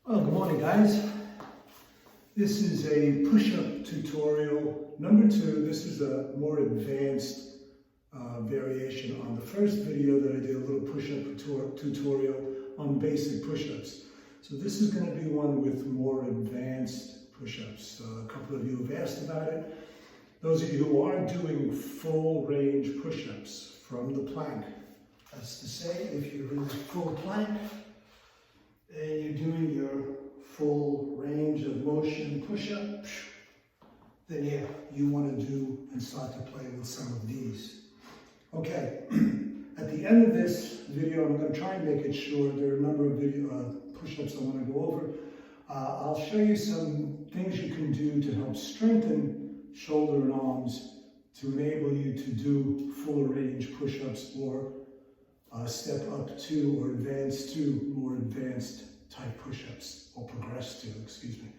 Well, good morning, guys. This is a push-up tutorial number 2. This is a more advanced variation on the first video that I did, a little push-up tutorial on basic push-ups. So this is going to be one with more advanced push-ups. A couple of you have asked about it. Those of you who are doing full range push-ups from the plank, that's to say, if you're in the full plank, and you're doing your full range of motion push-up, then yeah, you want to do and start to play with some of these. Okay, at the end of this video, I'm going to try and make it short. There are a number of push-ups I want to go over. I'll show you some things you can do to help strengthen shoulder and arms to enable you to do full range push-ups or step up to or advance to more advanced type push-ups, or progress to, excuse me.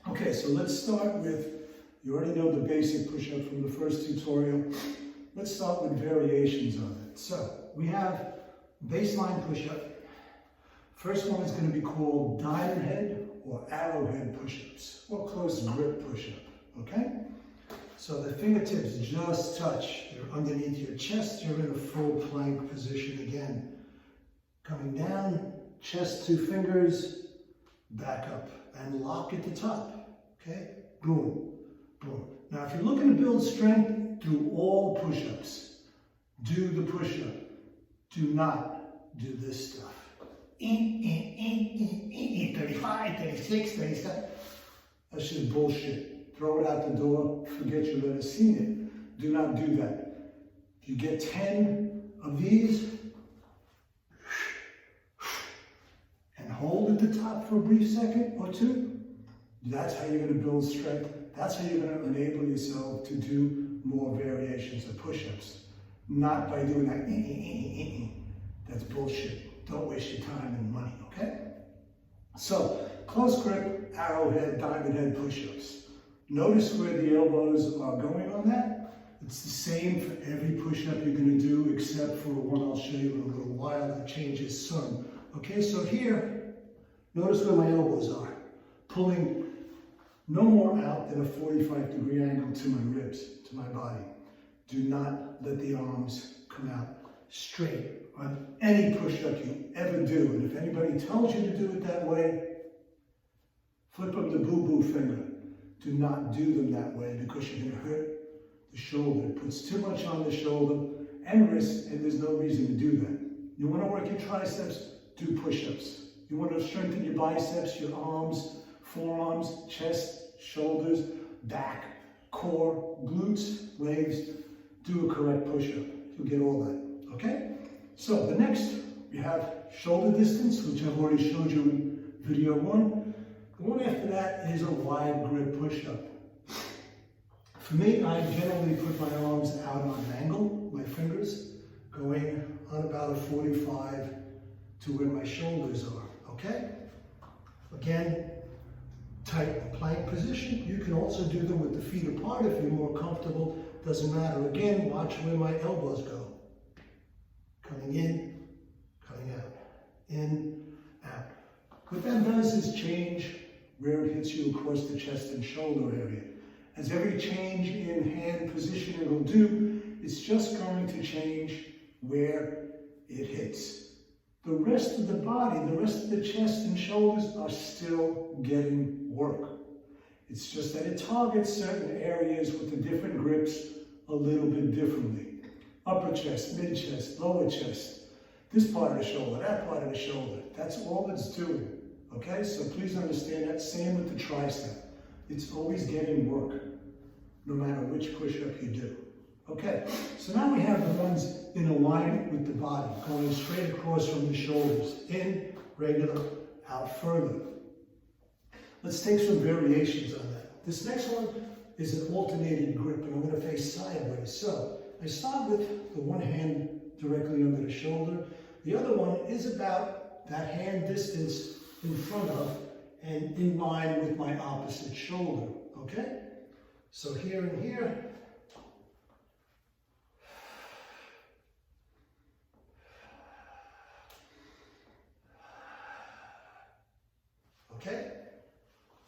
Okay, so let's start with, you already know the basic push-up from the first tutorial. Let's start with variations of it. So we have baseline push-up. First one is going to be called diamond head or arrowhead push-ups, or close grip push-up, okay? So the fingertips just touch. You're underneath your chest. You're in a full plank position again. Coming down, chest to fingers, back up, and lock at the top. Okay? Boom, boom. Now, if you're looking to build strength through all push-ups, do the push-up. Do not do this stuff. 35, 36, 37. That's just bullshit. Throw it out the door, forget you've ever seen it. Do not do that. If you get 10 of these, and hold at the top for a brief second or two, that's how you're going to build strength. That's how you're going to enable yourself to do more variations of push-ups. Not by doing that. That's bullshit. Don't waste your time and money, okay? So, close grip, arrowhead, diamond head push-ups. Notice where the elbows are going on that. It's the same for every push-up you're going to do, except for one I'll show you in a little while that changes some. Okay, so here, notice where my elbows are. Pulling no more out than a 45-degree angle to my ribs, to my body. Do not let the arms come out straight on any push-up you ever do. And if anybody tells you to do it that way, flip them the boo-boo finger. Do not do them that way because you're going to hurt the shoulder. It puts too much on the shoulder and wrist, and there's no reason to do that. You want to work your triceps, do push-ups. You want to strengthen your biceps, your arms, forearms, chest, shoulders, back, core, glutes, legs. Do a correct push-up. You'll get all that, okay? So the next, we have shoulder distance, which I've already showed you in video 1. The one after that is a wide grip push-up. For me, I generally put my arms out on an angle, my fingers, going on about a 45 to where my shoulders are, okay? Again, tight plank position. You can also do them with the feet apart if you're more comfortable. Doesn't matter. Again, watch where my elbows go. Coming in, coming out. In, out. What that does is change where it hits you across the chest and shoulder area. As every change in hand position it will do, it's just going to change where it hits. The rest of the body, the rest of the chest and shoulders are still getting work. It's just that it targets certain areas with the different grips a little bit differently. Upper chest, mid chest, lower chest, this part of the shoulder, that part of the shoulder. That's all it's doing. Okay, so please understand that. Same with the tricep. It's always getting work, no matter which push-up you do. Okay, so now we have the ones in alignment with the body, going straight across from the shoulders, in, regular, out further. Let's take some variations on that. This next one is an alternated grip, and I'm going to face sideways. So I start with the one hand directly under the shoulder. The other one is about that hand distance in front of and in line with my opposite shoulder, okay? So here and here,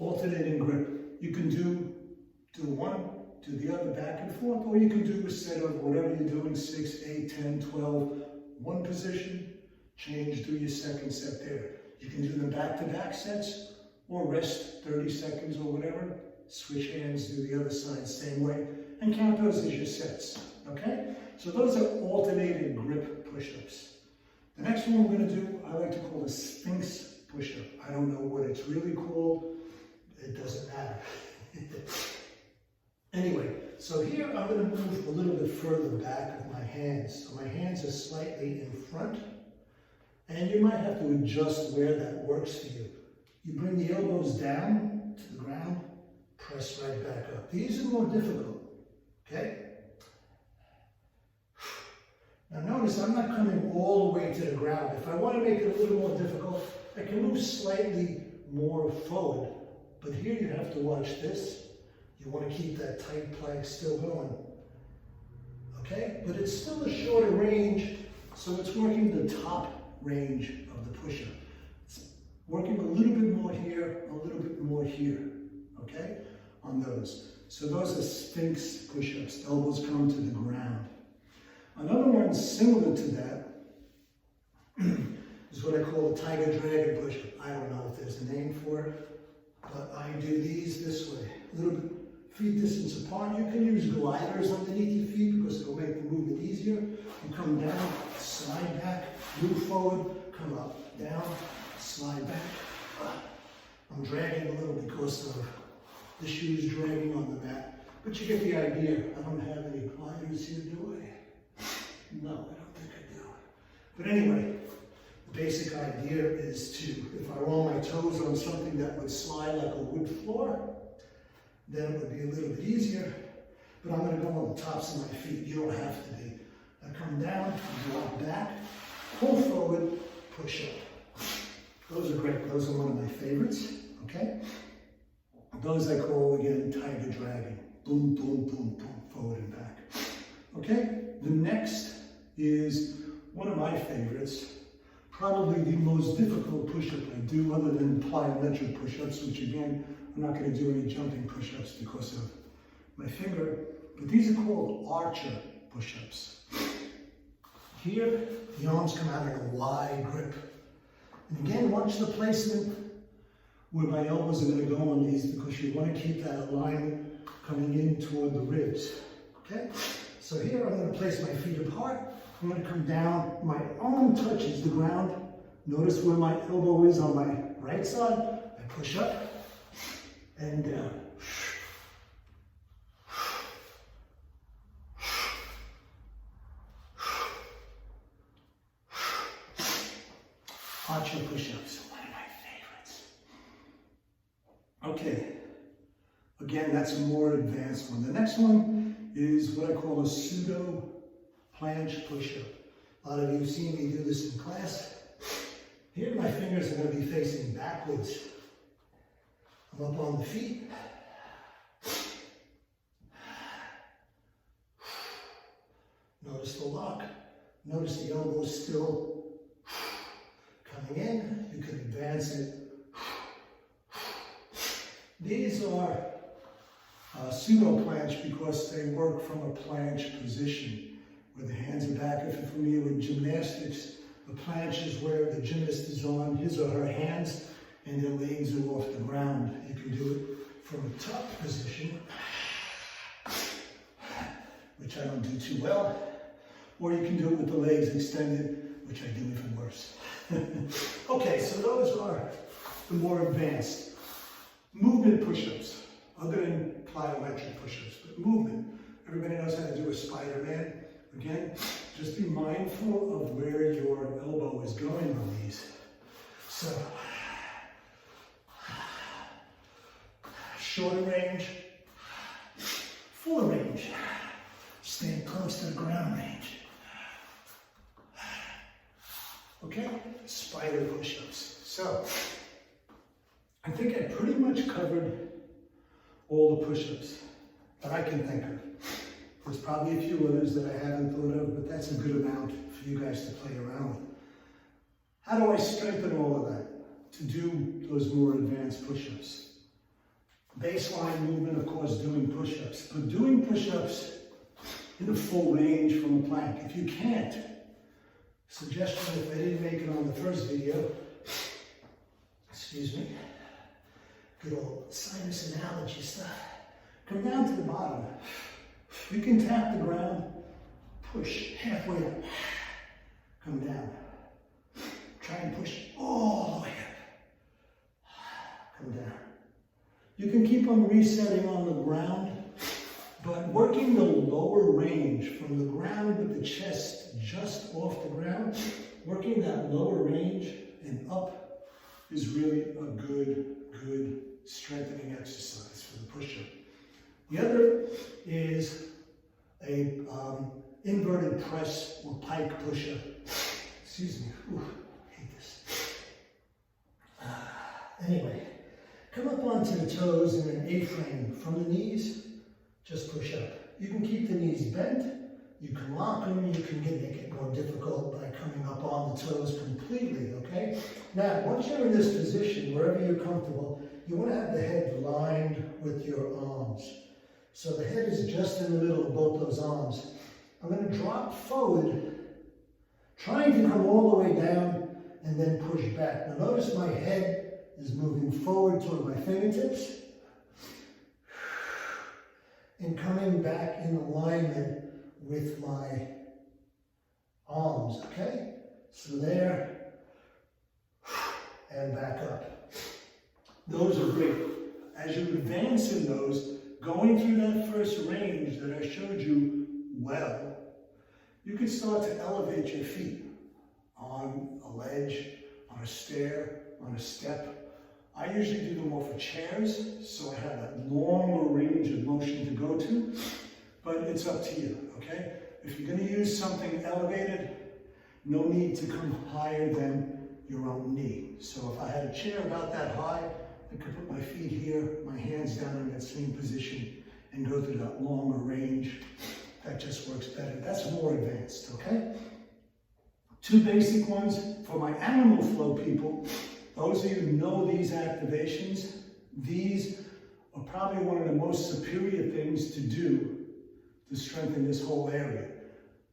Alternating grip. You can do one, do the other, back and forth, or you can do a set of whatever you're doing, 6, 8, 10, 12, one position, change, do your second set there. You can do them back-to-back sets, or rest 30 seconds or whatever, switch hands, do the other side same way, and count those as your sets, okay? So those are alternating grip push-ups. The next one we're gonna do, I like to call a Sphinx push-up. I don't know what it's really called, it doesn't matter. Anyway, so here I'm going to move a little bit further back with my hands. So my hands are slightly in front, and you might have to adjust where that works for you. You bring the elbows down to the ground, press right back up. These are more difficult, okay? Now notice I'm not coming all the way to the ground. If I want to make it a little more difficult, I can move slightly more forward. But here you have to watch this. You want to keep that tight plank still going. Okay? But it's still a shorter range, so it's working the top range of the push-up. It's working a little bit more here, a little bit more here. Okay? On those. So those are Sphinx push-ups. Elbows come to the ground. Another one similar to that is what I call a tiger dragon push-up. I don't know if there's a name for it, but I do these this way. A little bit feet distance apart. You can use gliders underneath your feet because it'll make the movement easier. You come down, slide back, move forward, come up, down, slide back. I'm dragging a little because of the shoes dragging on the mat, but you get the idea. I don't have any gliders here, do I? No, I don't think I do. But anyway, the basic idea is to, if I roll my toes on something that would slide like a wood floor, then it would be a little bit easier. But I'm going to go on the tops of my feet. You don't have to be. I come down, drop back, pull forward, push up. Those are great. Those are one of my favorites. Okay? Those I call, again, tiger dragging. Boom, boom, boom, boom, forward and back. Okay? The next is one of my favorites. Probably the most difficult push-up I do, other than plyometric push-ups, which again, I'm not going to do any jumping push-ups because of my finger, but these are called archer push-ups. Here, the arms come out in a wide grip. And again, watch the placement where my elbows are going to go on these because you want to keep that alignment coming in toward the ribs. Okay? So here, I'm going to place my feet apart. I'm going to come down. My arm touches the ground. Notice where my elbow is on my right side. I push up and down. Archer push-ups, one of my favorites. Okay, again, that's a more advanced one. The next one is what I call a pseudo planche push-up. A lot of you have seen me do this in class. Here my fingers are going to be facing backwards. I'm up on the feet. Notice the lock. Notice the elbows still coming in. You can advance it. These are pseudo planche because they work from a planche position where the hands are back. If you're familiar with gymnastics, the planche is where the gymnast is on his or her hands and their legs are off the ground. You can do it from a top position, which I don't do too well, or you can do it with the legs extended, which I do even worse. Okay, so those are the more advanced movement push-ups, other than plyometric push-ups, but movement. Everybody knows how to do a Spider-Man. Again, just be mindful of where your elbow is going on these. So, shorter range, fuller range, staying close to the ground range. Okay, spider push-ups. So, I think I pretty much covered all the push-ups that I can think of. There's probably a few others that I haven't thought of, but that's a good amount for you guys to play around with. How do I strengthen all of that to do those more advanced push-ups? Baseline movement, of course, doing push-ups. But doing push-ups in a full range from a plank. If you can't, suggestion if I didn't make it on the first video, excuse me, good old sinus and allergy stuff. Come down to the bottom. You can tap the ground, push halfway up, come down. Try and push all the way up, come down. You can keep on resetting on the ground, but working the lower range from the ground with the chest just off the ground, working that lower range and up is really a good strengthening exercise for the push-up. The other is a inverted press or pike push-up. Excuse me, ooh, I hate this. Anyway, come up onto the toes in an A-frame from the knees, just push up. You can keep the knees bent, you can lock them, you can make it more difficult by coming up on the toes completely, okay? Now, once you're in this position, wherever you're comfortable, you want to have the head lined with your arms. So the head is just in the middle of both those arms. I'm going to drop forward, trying to come all the way down and then push back. Now notice my head is moving forward toward my fingertips and coming back in alignment with my arms, okay? So there, and back up. Those are great. As you advance in those, going through that first range that I showed you well, you can start to elevate your feet on a ledge, on a stair, on a step. I usually do them off of chairs, so I have that longer range of motion to go to, but it's up to you, okay? If you're going to use something elevated, no need to come higher than your own knee. So if I had a chair about that high, I could put my feet here, my hands down in that same position, and go through that longer range. That just works better. That's more advanced, okay? Two basic ones for my animal flow people. Those of you who know these activations, these are probably one of the most superior things to do to strengthen this whole area.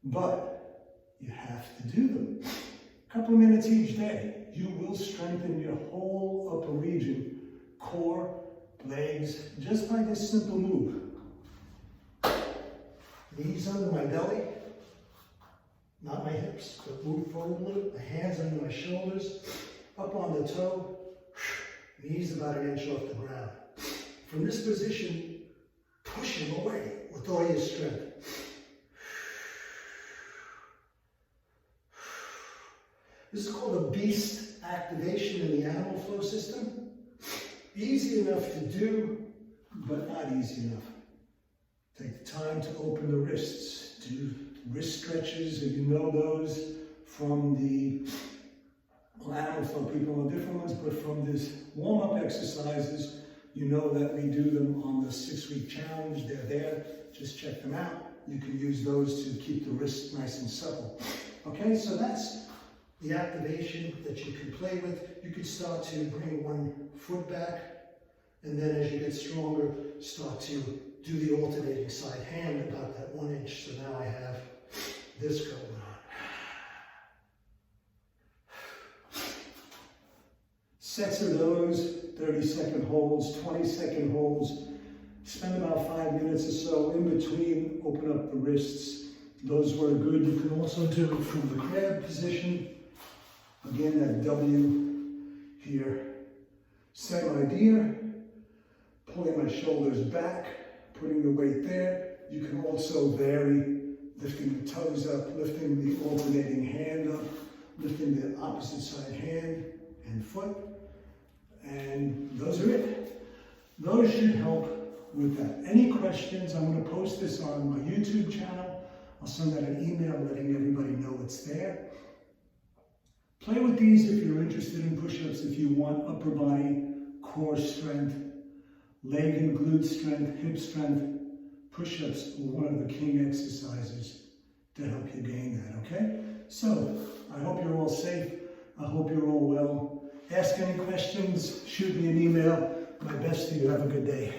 But you have to do them. A couple of minutes each day, you will strengthen your whole upper region, core, legs, just by this simple move. Knees under my belly, not my hips, but move forward a little. My hands under my shoulders, up on the toe, knees about an inch off the ground. From this position, push them away with all your strength. This is called a beast activation in the animal flow system. Easy enough to do, but not easy enough. Take the time to open the wrists. Do wrist stretches, if you know those from the animal flow people know different ones, but from this warm-up exercises, you know that we do them on the 6-week challenge. They're there. Just check them out. You can use those to keep the wrist nice and supple. Okay, so that's the activation that you can play with. You could start to bring one foot back, and then as you get stronger, start to do the alternating side hand about that 1 inch. So now I have this going on. Sets of those, 30-second holds, 20-second holds. Spend about 5 minutes or so in between, open up the wrists. Those were good. You can also do it from the crab position. Again, that W here. Same idea. Pulling my shoulders back, putting the weight there. You can also vary, lifting the toes up, lifting the alternating hand up, lifting the opposite side hand and foot. And those are it. Those should help with that. Any questions? I'm going to post this on my YouTube channel. I'll send out an email letting everybody know it's there. Play with these if you're interested in push-ups, if you want upper body, core strength, leg and glute strength, hip strength. Push-ups are one of the king exercises to help you gain that, okay? So, I hope you're all safe. I hope you're all well. Ask any questions, shoot me an email. My best to you. Have a good day.